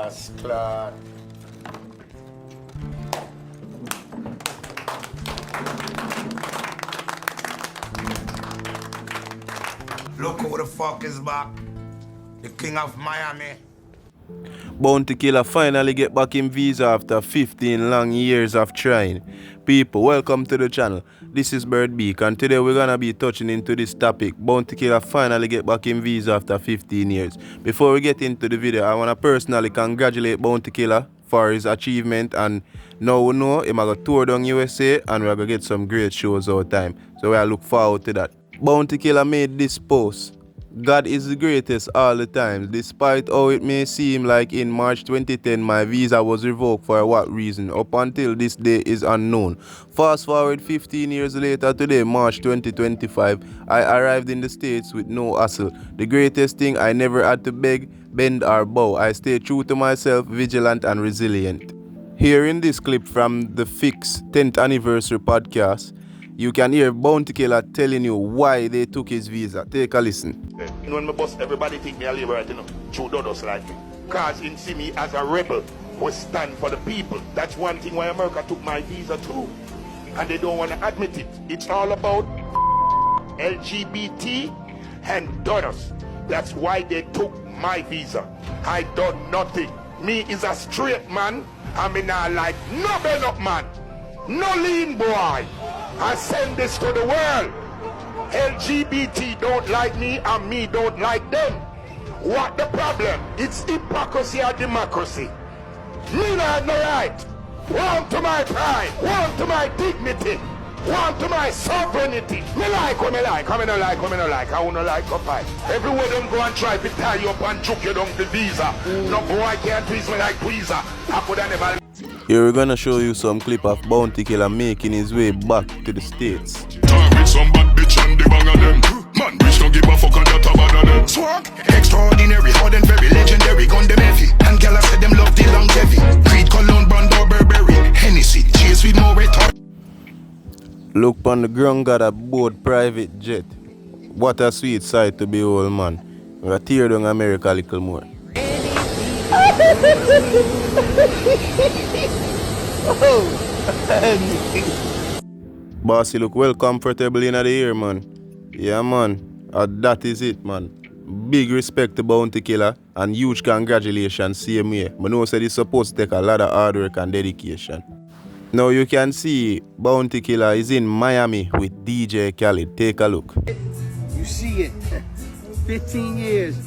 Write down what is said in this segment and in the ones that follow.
Gas clot. Look who the fuck is back. The king of Miami. Bounty Killer finally get back in visa after 15 long years of trying. People, welcome to the channel. This is Bird Beak and today we're gonna be touching into this topic. Bounty Killer finally get back in visa after 15 years. Before we get into the video, I wanna personally congratulate Bounty Killer for his achievement, and now we know him gonna tour down USA and we're gonna get some great shows all the time. So I look forward to that. Bounty Killer made this post. God is the greatest all the time. Despite how it may seem like in March 2010 my visa was revoked for what reason, up until this day is unknown. Fast forward 15 years later today, March 2025, I arrived in the States with no hassle. The greatest thing, I never had to beg, bend or bow. I stayed true to myself, vigilant and resilient. Here in this clip from the Fix 10th anniversary podcast, you can hear Bounty Killer telling you why they took his visa. Take a listen. When my boss, everybody think me a liberal, True dodos like me. Cause him see me as a rebel who stand for the people. That's one thing why America took my visa too. And they don't want to admit it. It's all about LGBT and dodos. That's why they took my visa. I done nothing. Me is a straight man. I mean, I like no bend up man. No lean boy. I send this to the world. LGBT don't like me and me don't like them. What the problem? It's hypocrisy or democracy. Me not no right. One to my pride, one to my dignity, one to my sovereignty. Me like what me like, I don't like what me don't like, I don't like what I. Everywhere them go and try to tie you up and choke you down the visa. No boy can't twist me like tweezer. I could have never. Here we're gonna show you some clip of Bounty Killer making his way back to the States. With some bad bitch and the bang of them. Man, bitch don't give a fuck that about them. Swag, extraordinary, hard and very legendary. Gun them heavy, and gala said them love the longevity. Creed, Cologne, Brando, Burberry, Hennessy, chase with more retard. Look on the ground, got a boat private jet. What a sweet sight to behold, man. We're gonna tear down America a little more. Bossy look well comfortable in the air, man. Yeah, man. That is it, man. Big respect to Bounty Killer and huge congratulations, same way. I know that it's supposed to take a lot of hard work and dedication. Now you can see Bounty Killer is in Miami with DJ Khaled. Take a look. You see it. 15 years.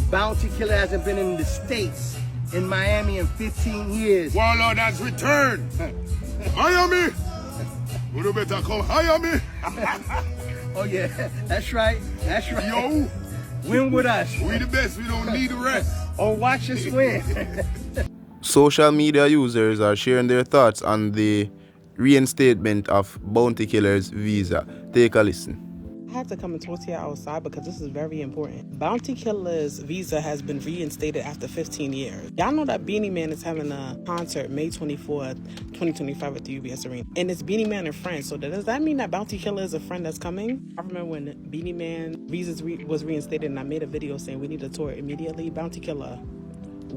Bounty Killer hasn't been in the States, in Miami, in 15 years. Warlord has returned. Miami. You better come hire me. Oh yeah, that's right. That's right. Yo, Win with us. we the best. We don't need the rest. Oh, watch us win. Social media users are sharing their thoughts on the reinstatement of Bounty Killer's visa. Take a listen. I have to come and talk to you outside because this is very important. Bounty Killer's visa has been reinstated after 15 years. Y'all know that Beanie Man is having a concert May 24th, 2025 at the UBS Arena. And it's Beanie Man and friends. So does that mean that Bounty Killer is a friend that's coming? I remember when Beanie Man visas was reinstated and I made a video saying we need a tour immediately. Bounty Killer,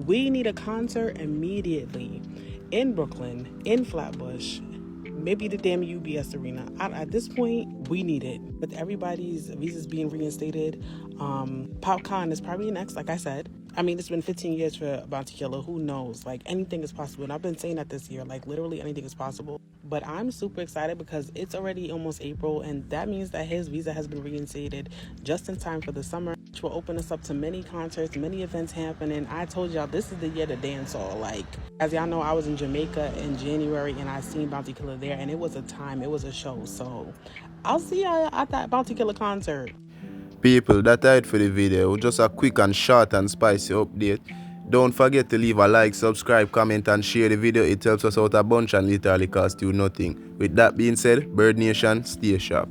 we need a concert immediately in Brooklyn, in Flatbush, maybe the damn UBS Arena. At this point, we need it. With everybody's visas being reinstated, PopCon is probably next, like I said. I mean, it's been 15 years for Bounty Killer. Who knows? Like, anything is possible. And I've been saying that this year. Like, literally anything is possible. But I'm super excited because it's already almost April, and that means that his visa has been reinstated just in time for the summer, which will open us up to many concerts, many events happening. I told y'all, this is the year to dance all. Like, as y'all know, I was in Jamaica in January, and I seen Bounty Killer there, and it was a time, it was a show. So I'll see y'all at that Bounty Killer concert. People, that's it for the video. Just a quick and short and spicy update. Don't forget to leave a like, subscribe, comment and share the video. It helps us out a bunch and literally costs you nothing. With that being said, Bird Nation, stay sharp.